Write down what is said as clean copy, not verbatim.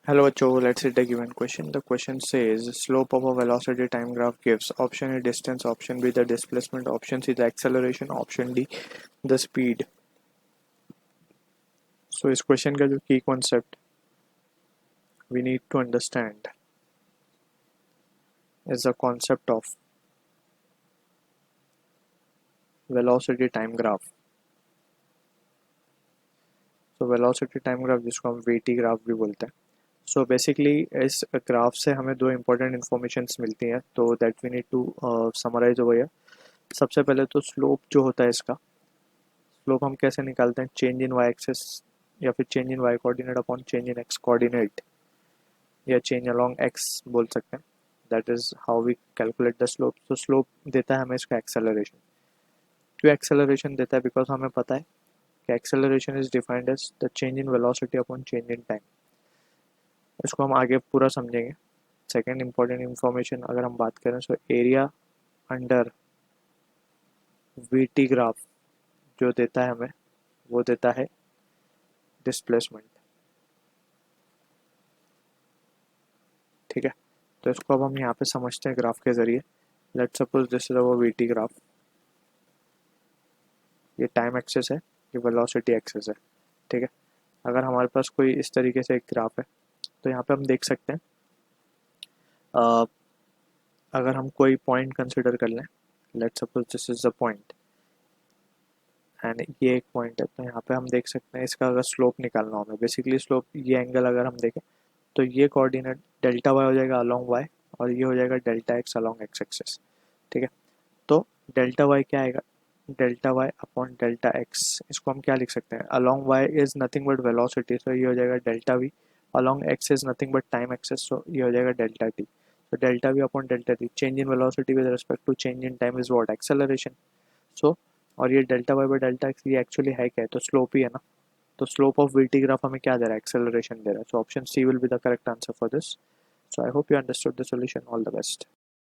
Hello बच्चों, let's read the given question. The question says slope of a velocity time graph gives option A distance, option B the displacement, option C the acceleration, option D the speed. So इस question का जो key concept we need to understand is the concept of velocity time graph. So velocity time graph जिसको हम VT graph भी बोलते हैं. So basically इस graph से हमें दो इंपॉर्टेंट इन्फॉर्मेशंस मिलती हैं, तो that we need to summarise over here. सबसे पहले तो स्लोप जो होता है, इसका स्लोप हम कैसे निकालते हैं? चेंज इन वाई एक्सिस या फिर change in Y coordinate upon change in X coordinate, या चेंज अलोंग एक्स बोल सकते हैं. That is how we calculate the slope. तो स्लोप देता है हमें इसका एक्सेलरेशन. क्यों एक्सेलरेशन देता है? बिकॉज हमें पता है कि acceleration is defined as the change in velocity upon change in time. इसको हम आगे पूरा समझेंगे. सेकेंड इंपॉर्टेंट इंफॉर्मेशन अगर हम बात करें, so area under VT graph जो देता है हमें, वो देता है डिस्प्लेसमेंट. ठीक है, तो इसको अब हम यहाँ पे समझते हैं ग्राफ के जरिए. Let's suppose this is our VT graph. ये टाइम एक्सेस है, ये वेलोसिटी एक्सेस है. ठीक है, अगर हमारे पास कोई इस तरीके से एक ग्राफ है, तो यहाँ पे हम देख सकते हैं, अगर हम कोई पॉइंट कंसिडर कर लें, let's suppose this is the point and ये एक पॉइंट है, तो यहाँ पे हम देख सकते हैं इसका अगर स्लोप निकालना हो हमें, बेसिकली स्लोप ये एंगल अगर हम देखें तो ये कोऑर्डिनेट डेल्टा वाई हो जाएगा अलोंग वाई, और ये हो जाएगा delta X along X axis. ठीक है, तो डेल्टा वाई क्या आएगा? Delta Y upon delta X. इसको हम क्या लिख सकते हैं? Along Y is nothing but velocity, so ये हो जाएगा delta V. Along X is nothing but time axis, so ये हो जाएगा delta T. so delta v upon delta t, change in velocity with respect to change in time is what? Acceleration. so और ये delta Y by delta X ये actually है क्या है? तो स्लोप ही है ना. तो स्लोप ऑफ वीटी ग्राफ हमें क्या दे रहा है? एक्सेलरेशन दे रहा है. So option C will be the correct answer for this. So I hope you understood the solution. All the best.